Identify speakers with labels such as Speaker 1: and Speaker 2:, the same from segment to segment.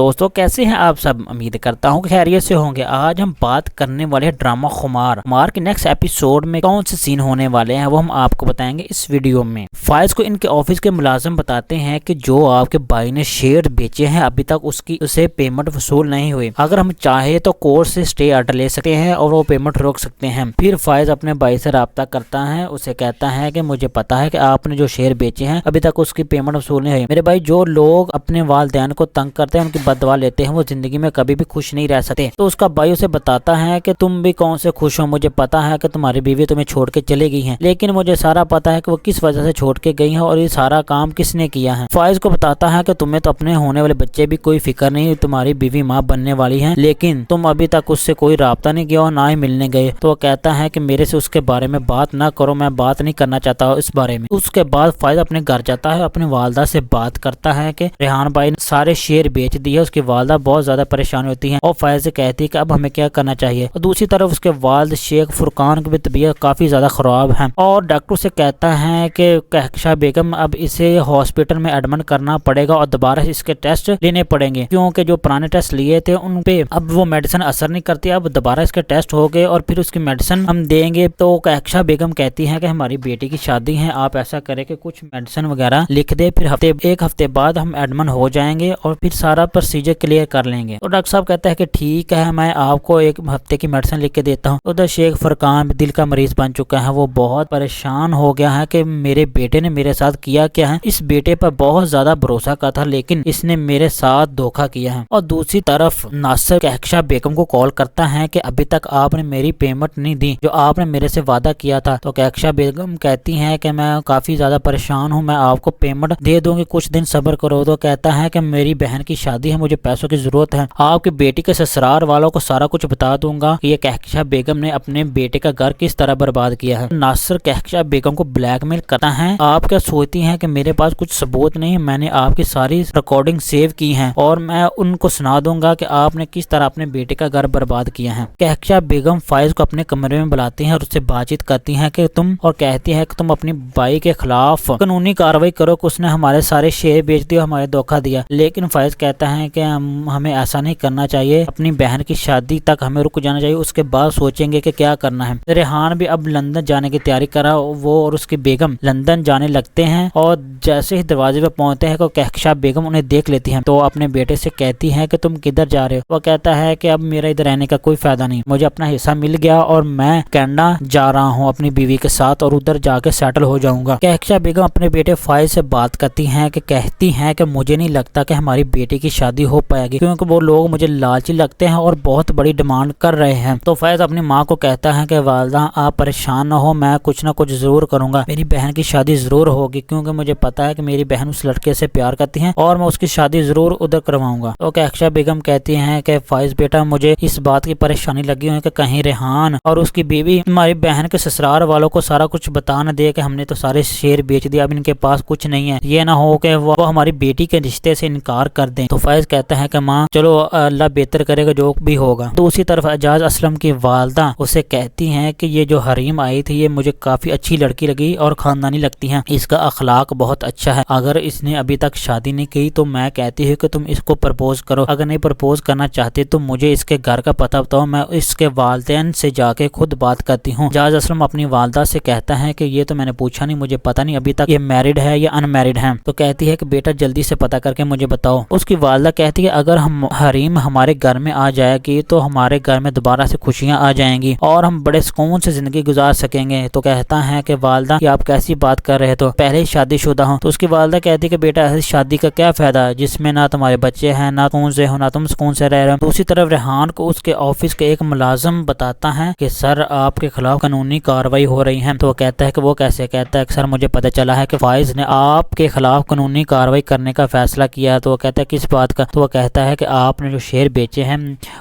Speaker 1: दोस्तों कैसे हैं आप सब। उम्मीद करता हूं कि खैरियत से होंगे। आज हम बात करने वाले हैं ड्रामा खुमार के नेक्स्ट एपिसोड में कौन से सीन होने वाले हैं वो हम आपको बताएंगे इस वीडियो में। फाइज को इनके ऑफिस के मुलाजिम बताते हैं कि जो आपके भाई ने शेयर बेचे हैं अभी तक उसे पेमेंट वसूल नहीं हुई। अगर हम चाहे तो कोर्ट से स्टे ऑर्डर ले सकते हैं और वो पेमेंट रोक सकते हैं। फिर फाइज अपने भाई से राब्ता करता है, उसे कहता है कि मुझे पता है कि आपने जो शेयर बेचे हैं अभी तक उसकी पेमेंट वसूल नहीं हुई। मेरे भाई, जो लोग अपने वालिदैन को तंग करते हैं, उनकी बददुआ लेते हैं, वो जिंदगी में कभी भी खुश नहीं रह सकते। तो उसका भाई उसे बताता है कि तुम भी कौन से खुश हो, मुझे पता है कि तुम्हारी बीवी तुम्हें छोड़ के चली गई है, लेकिन मुझे सारा पता है कि वो किस वजह से छोड़ के गई है और ये सारा काम किसने किया है। फाइज को बताता है कि तुम्हें तो अपने होने वाले बच्चे भी कोई फिक्र नहीं, तुम्हारी बीवी माँ बनने वाली है, लेकिन तुम अभी तक उससे कोई राब्ता नहीं किया और ना ही मिलने गए। तो वो कहता है कि मेरे से उसके बारे में बात ना करो, मैं बात नहीं करना चाहता इस बारे में। उसके बाद फाइज अपने घर जाता है, अपनी वालदा से बात करता है कि रेहान भाई ने सारे शेयर बेच दिए। उसकी वालदा बहुत ज्यादा परेशान होती है और फाइज से कहती है कि अब हमें क्या करना चाहिए। और दूसरी तरफ उसके वालिद शेख फुरकान की भी तबीयत काफी ज्यादा खराब है और डॉक्टर से कहता है कि कहकशा बेगम अब इसे हॉस्पिटल में एडमिट करना पड़ेगा और दोबारा इसके टेस्ट लेने पड़ेंगे, क्योंकि जो पुराने टेस्ट लिए थे उन पे अब वो मेडिसिन असर नहीं करती। अब दोबारा इसके टेस्ट हो गए और फिर उसकी मेडिसिन हम देंगे। तो कहकशा बेगम कहती है कि हमारी बेटी की शादी है, आप ऐसा करें कि कुछ मेडिसिन वगैरह लिख दे, फिर एक हफ्ते बाद हम एडमिट हो जाएंगे और फिर सारा प्रोसीजर क्लियर कर लेंगे। तो डॉक्टर साहब कहता है कि ठीक है, मैं आपको एक हफ्ते की मेडिसिन लिख के देता हूँ। उधर शेख फुरकान दिल का मरीज बन चुका है, वो बहुत परेशान हो गया है कि मेरे बेटे ने मेरे साथ किया क्या है। इस बेटे पर बहुत ज्यादा भरोसा का था, लेकिन इसने मेरे साथ धोखा किया है। और दूसरी तरफ नासिर कहकशा बेगम को कॉल करता है कि अभी तक आपने मेरी पेमेंट नहीं दी जो आपने मेरे से वादा किया था। तो कहकशा बेगम कहती है कि मैं काफी ज्यादा परेशान हूँ, मैं आपको पेमेंट दे दूंगी, कुछ दिन सब्र करो। तो कहता है कि मेरी बहन की शादी है, मुझे पैसों की जरूरत है, आपकी बेटी के ससुराल वालों को सारा कुछ बता दूंगा कि ये कहकशा बेगम ने अपने बेटे का घर किस तरह बर्बाद किया है। नासिर कहकशा बेगम को ब्लैकमेल करता है, आप क्या सोचती हैं कि मेरे पास कुछ सबूत नहीं है, मैंने आपकी सारी रिकॉर्डिंग सेव की है और मैं उनको सुना दूंगा कि आपने किस तरह अपने बेटे का घर बर्बाद किया है। कहकशा बेगम फाइज को अपने कमरे में बुलाती है और उससे बातचीत करती है कि तुम और कहती है कि तुम अपनी भाई के खिलाफ कानूनी कार्रवाई करो कि उसने हमारे सारे शेयर बेच दिए, हमारे धोखा दिया। लेकिन फाइज कहता है कि हमें ऐसा नहीं करना चाहिए, अपनी बहन की शादी तक हमें रुक जाना चाहिए, उसके बाद सोचेंगे कि क्या करना है। रेहान भी अब लंदन जाने की तैयारी करा, वो और उसकी बेगम लंदन जाने लगते हैं और जैसे ही दरवाजे पे पहुंचते हैं तो कहकशा बेगम उन्हें देख लेती है। तो अपने बेटे से कहती है कि तुम किधर जा रहे हो। वो कहता है कि अब मेरा इधर रहने का कोई फायदा नहीं, मुझे अपना हिस्सा मिल गया और मैं कनाडा जा रहा हूँ अपनी बीवी के साथ और उधर जाके सेटल हो जाऊंगा। कहकशा बेगम अपने बेटे फाइज से बात करती हैं कि कहती हैं कि मुझे नहीं लगता कि हमारी बेटी की शादी हो पाएगी, क्योंकि वो लोग मुझे लालची लगते हैं और बहुत बड़ी डिमांड कर रहे हैं। तो फैज अपनी माँ को कहता है कि वालदा आप परेशान न हो, मैं कुछ ना कुछ जरूर करूंगा, मेरी बहन की शादी जरूर होगी, क्योंकि मुझे पता है कि मेरी बहन उस लड़के से प्यार करती है और मैं उसकी शादी जरूर उधर करवाऊंगा। तो कहकशा बेगम कहती हैं कि फाइज बेटा, मुझे इस बात की परेशानी लगी हुई है कि कहीं रेहान और उसकी बीवी हमारी बहन के ससुराल वालों को सारा कुछ बता न दे कि हमने तो सारे शेयर बेच दिया, अब इनके पास कुछ नहीं है, ये ना हो कि वो हमारी बेटी के रिश्ते से इनकार कर दें। तो फैज कहता है कि माँ चलो अल्लाह बेहतर करेगा, जो भी होगा। दूसरी तरफ एजाज असलम की वालदा उसे कहती हैं कि ये जो हरीम आई थी ये मुझे काफी अच्छी लड़की लगी और खानदानी लगती है, इसका अखलाक बहुत अच्छा है, अगर इसने अभी तक शादी नहीं की तो मैं कहती हूँ कि तुम इसको प्रपोज करो, अगर नहीं प्रपोज करना चाहते तो मुझे इसके घर का पता बताओ, मैं इसके वालिदैन से जाके खुद बात करती हूँ। एजाज असलम अपनी वालदा से कहता है कि ये तो मैंने पूछा नहीं, मुझे पता नहीं अभी तक ये मैरिड है या अनमैरिड है। तो कहती है कि बेटा जल्दी से पता करके मुझे बताओ। उसकी वालदा कहती है अगर हम हरीम हमारे घर में आ जाएगी तो हमारे घर में दोबारा से खुशियां आ जाएंगी और हम बड़े सुकून से जिंदगी गुजार सकेंगे। तो कहता है कि वालदा कि आप कैसी बात कर रहे, तो पहले ही शादीशुदा हूँ। तो उसकी वालदा कहती है कि बेटा ऐसी शादी का क्या फायदा जिसमें ना तुम्हारे बच्चे हैं, ना सुकून से हो, ना तुम सुकून से रह रहे हो। दूसरी तरफ रेहान को उसके ऑफिस के एक मुलाजिम बताता है कि सर आपके खिलाफ कानूनी कार्रवाई हो रही है। तो वो कहता है कि वो कैसे। कहता है कि सर मुझे पता चला है कि फाइज ने आपके खिलाफ कानूनी कार्रवाई करने का फैसला किया। तो वो कहता है किस बात का। तो वो कहता है कि आपने जो शेयर बेचे हैं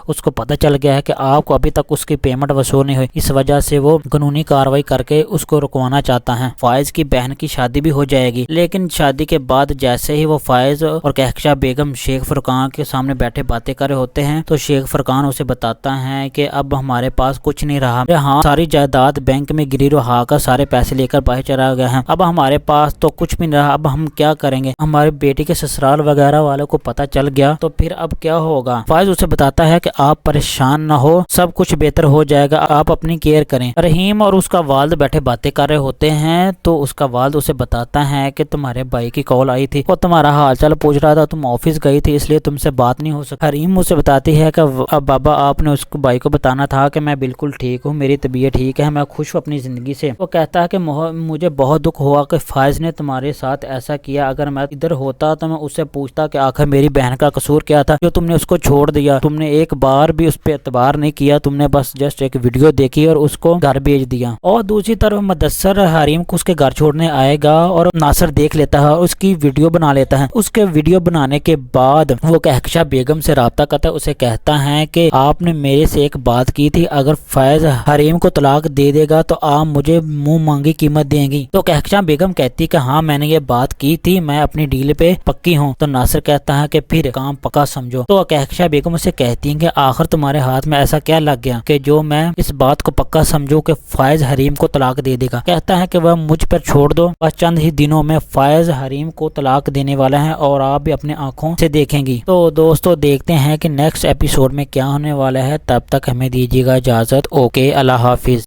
Speaker 1: उसको पता चल गया है कि आपको अभी तक उसकी पेमेंट वसूल नहीं हुई, इस वजह से वो कानूनी कार्रवाई करके उसको रुकवाना चाहता है। फाइज की बहन की शादी भी हो जाएगी, लेकिन शादी के बाद जैसे ही वो फाइज और कहकशा बेगम शेख फुरकान के सामने बैठे बातें कर रहे होते हैं तो शेख फुरकान उसे बताता है कि अब हमारे पास कुछ नहीं रहा, हाँ सारी जायदाद बैंक में गिरी रहा कर सारे पैसे लेकर बाहर चला गया है, अब हमारे पास तो कुछ भी नहीं रहा, अब हम क्या करेंगे। हमारे बेटी के ससुराल वगैरह वालों को पता चल गया तो फिर अब क्या होगा। फाइज उसे बताता है कि आप परेशान न हो, सब कुछ बेहतर हो जाएगा, आप अपनी केयर करें। रहीम और उसका वालिद बैठे बातें कर रहे होते हैं तो उसका वालिद उसे बताता है कि तुम्हारे भाई की कॉल आई थी और तुम्हारा हालचाल पूछ रहा था, तुम ऑफिस गई थी इसलिए तुमसे बात नहीं हो सकी। रहीम उसे बताती है कि अब बाबा आपने उस भाई को बताना था कि मैं बिल्कुल ठीक हूँ, मेरी तबीयत ठीक है, मैं खुश हूँ अपनी जिंदगी से। वो कहता है कि मुझे बहुत दुख हुआ कि फाइज ने तुम्हारे साथ ऐसा किया, अगर मैं इधर होता तो मैं उससे पूछता कि आखिर मेरी बहन का कसूर क्या था जो तुमने उसको छोड़ दिया। तुमने एक बार भी उस पर एतबार नहीं किया, तुमने बस जस्ट एक वीडियो देखी और उसको घर भेज दिया। और दूसरी तरफ मुदस्सर हरीम को उसके घर छोड़ने आएगा और नासिर देख लेता है और उसकी वीडियो बना लेता है। उसके वीडियो बनाने के बाद वो कहकशा बेगम से राब्ता करता है, उसे कहता है कि आपने मेरे से एक बात की थी, अगर फैज हरीम को तलाक दे देगा तो आप मुझे मुंह मांगी कीमत देंगी। तो कहकशा बेगम कहती कि हाँ मैंने ये बात की थी, मैं अपनी डील पे पक्की हूँ। तो नासिर कहता है कि फिर काम पक्का समझो। तो कहकशा बेगम उसे कहती है कि आखिर तुम्हारे हाथ में ऐसा क्या लग गया कि जो मैं इस बात को पक्का समझूं कि फैज हरीम को तलाक दे देगा। कहता है कि वह मुझ पर छोड़ दो, बस चंद ही दिनों में फैज हरीम को तलाक देने वाला है और आप भी अपनी आंखों से देखेंगी। तो दोस्तों देखते हैं कि नेक्स्ट एपिसोड में क्या होने वाला है, तब तक हमें दीजिएगा इजाजत। ओके, अल्लाह हाफिज।